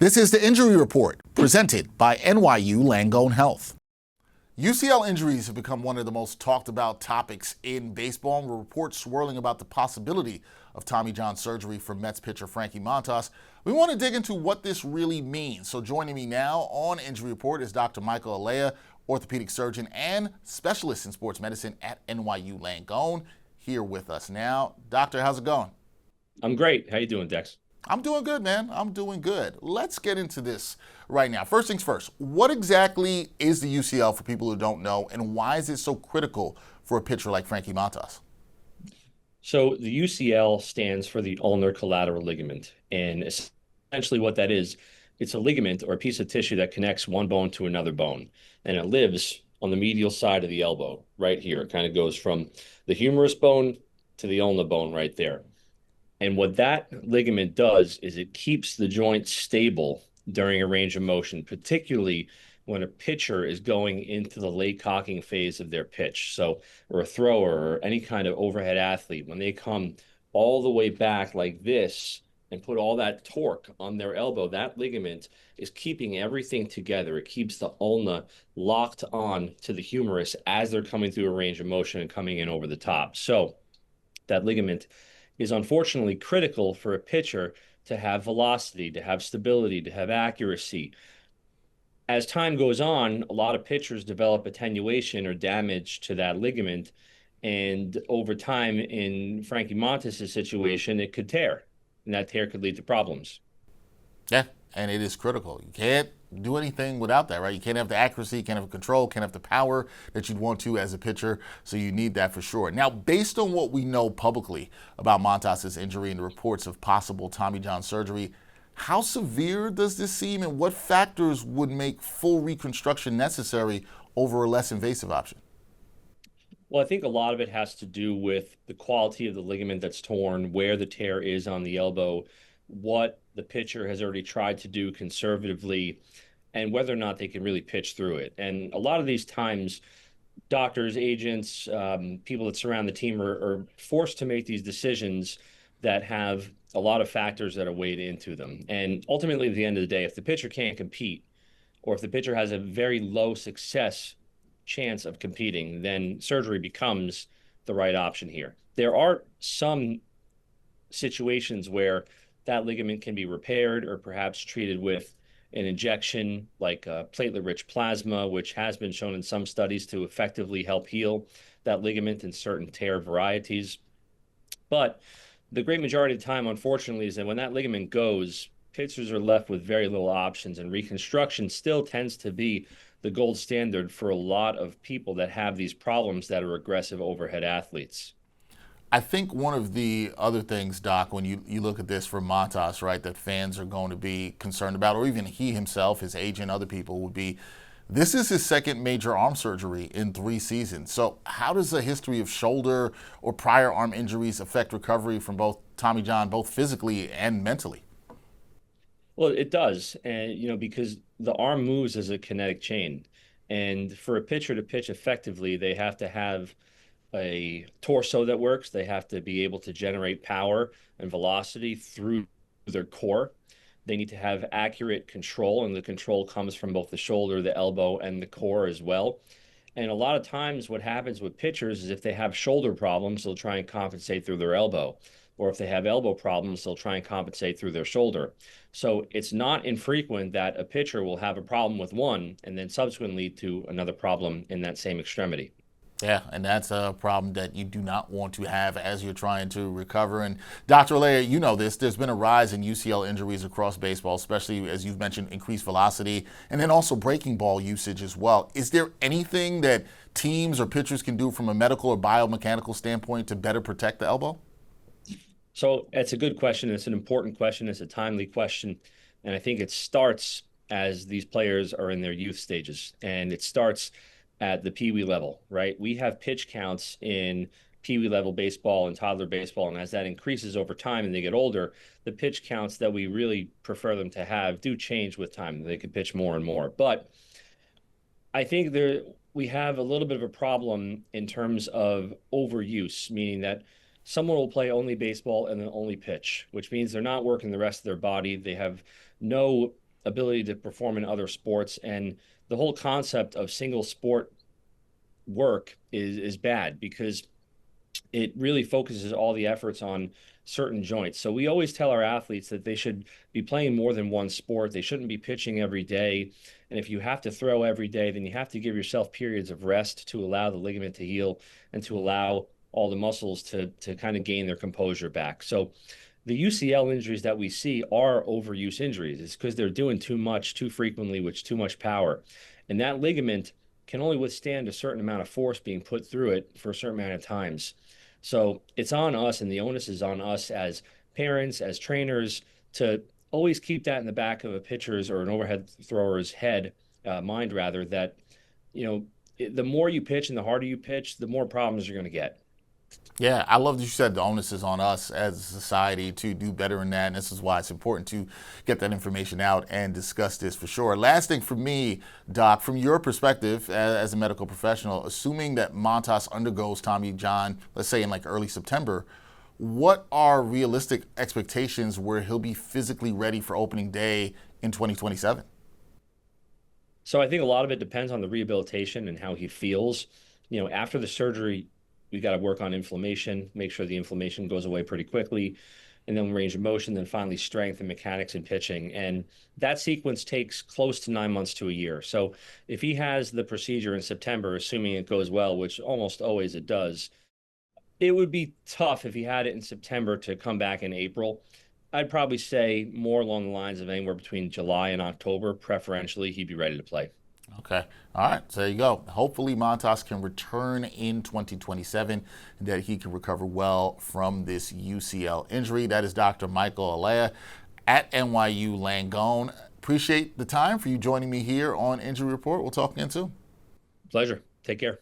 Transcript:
This is the Injury Report, presented by NYU Langone Health. UCL injuries have become one of the most talked about topics in baseball, with reports swirling about the possibility of Tommy John surgery for Mets pitcher Frankie Montas. We want to dig into what this really means. So joining me now on Injury Report is Dr. Michael Alaia, orthopedic surgeon and specialist in sports medicine at NYU Langone, here with us now. Doctor, how's it going? I'm great. How you doing, Dex? I'm doing good, man. I'm doing good. Let's get into this right now. First things first, what exactly is the UCL for people who don't know, and why is it so critical for a pitcher like Frankie Montas? So the UCL stands for the ulnar collateral ligament. And essentially what that is, it's a ligament or a piece of tissue that connects one bone to another bone. And it lives on the medial side of the elbow, right here. It kind of goes from the humerus bone to the ulnar bone right there. And what that ligament does is it keeps the joint stable during a range of motion, particularly when a pitcher is going into the late cocking phase of their pitch. So, or a thrower or any kind of overhead athlete, when they come all the way back like this and put all that torque on their elbow, that ligament is keeping everything together. It keeps the ulna locked on to the humerus as they're coming through a range of motion and coming in over the top. So that ligament is unfortunately critical for a pitcher to have velocity, to have stability, to have accuracy. As time goes on, a lot of pitchers develop attenuation or damage to that ligament. And over time, in Frankie Montas' situation, it could tear, and that tear could lead to problems. Yeah, and it is critical. You can't do anything without that, right? You can't have the accuracy, you can't have the control, can't have the power that you'd want to as a pitcher, so you need that for sure. Now, based on what we know publicly about Montas' injury and the reports of possible Tommy John surgery, how severe does this seem, and what factors would make full reconstruction necessary over a less invasive option? Well, I think a lot of it has to do with the quality of the ligament that's torn, where the tear is on the elbow, what the pitcher has already tried to do conservatively, and whether or not they can really pitch through it. And a lot of these times, doctors, agents, people that surround the team are forced to make these decisions that have a lot of factors that are weighed into them. And ultimately, at the end of the day, if the pitcher can't compete, or if the pitcher has a very low success chance of competing, then surgery becomes the right option here. There are some situations where that ligament can be repaired or perhaps treated with an injection like platelet-rich plasma, which has been shown in some studies to effectively help heal that ligament in certain tear varieties. But the great majority of the time, unfortunately, is that when that ligament goes, pitchers are left with very little options, and reconstruction still tends to be the gold standard for a lot of people that have these problems that are aggressive overhead athletes. I think one of the other things, Doc, when you look at this for Montas, right, that fans are going to be concerned about, or even he himself, his agent, other people would be, this is his second major arm surgery in 3 seasons. So how does a history of shoulder or prior arm injuries affect recovery from both Tommy John, both physically and mentally? Well, it does, and because the arm moves as a kinetic chain, and for a pitcher to pitch effectively, they have to have a torso that works. They have to be able to generate power and velocity through their core. They need to have accurate control, and the control comes from both the shoulder, the elbow, and the core as well. And a lot of times, what happens with pitchers is if they have shoulder problems, they'll try and compensate through their elbow. Or if they have elbow problems, they'll try and compensate through their shoulder. So it's not infrequent that a pitcher will have a problem with one and then subsequently lead to another problem in that same extremity. Yeah, and that's a problem that you do not want to have as you're trying to recover. And Dr. Alaia, you know this, there's been a rise in UCL injuries across baseball, especially as you've mentioned, increased velocity, and then also breaking ball usage as well. Is there anything that teams or pitchers can do from a medical or biomechanical standpoint to better protect the elbow? So it's a good question. It's an important question. It's a timely question. And I think it starts as these players are in their youth stages. And it starts at the Pee Wee level, right? We have pitch counts in Pee Wee level baseball and toddler baseball. And as that increases over time and they get older, the pitch counts that we really prefer them to have do change with time. They can pitch more and more. But I think we have a little bit of a problem in terms of overuse, meaning that someone will play only baseball and then only pitch, which means they're not working the rest of their body. They have no ability to perform in other sports. And the whole concept of single sport work is bad because it really focuses all the efforts on certain joints. So we always tell our athletes that they should be playing more than one sport. They shouldn't be pitching every day. And if you have to throw every day, then you have to give yourself periods of rest to allow the ligament to heal and to allow all the muscles to kind of gain their composure back. So the UCL injuries that we see are overuse injuries. It's because they're doing too much too frequently with too much power. And that ligament can only withstand a certain amount of force being put through it for a certain amount of times. So it's on us, and the onus is on us as parents, as trainers, to always keep that in the back of a pitcher's or an overhead thrower's head, mind rather, that, the more you pitch and the harder you pitch, the more problems you're going to get. Yeah, I love that you said the onus is on us as a society to do better in that. And this is why it's important to get that information out and discuss this for sure. Last thing for me, Doc, from your perspective as a medical professional, assuming that Montas undergoes Tommy John, let's say in like early September, what are realistic expectations where he'll be physically ready for opening day in 2027? So I think a lot of it depends on the rehabilitation and how he feels. After the surgery, we got to work on inflammation, make sure the inflammation goes away pretty quickly, and then range of motion, then finally strength and mechanics and pitching. And that sequence takes close to 9 months to a year. So if he has the procedure in September, assuming it goes well, which almost always it does, it would be tough if he had it in September to come back in April. I'd probably say more along the lines of anywhere between July and October. Preferentially, he'd be ready to play. Okay. All right. So there you go. Hopefully Montas can return in 2027 and that he can recover well from this UCL injury. That is Dr. Michael Alaia at NYU Langone. Appreciate the time for you joining me here on Injury Report. We'll talk again soon. Pleasure. Take care.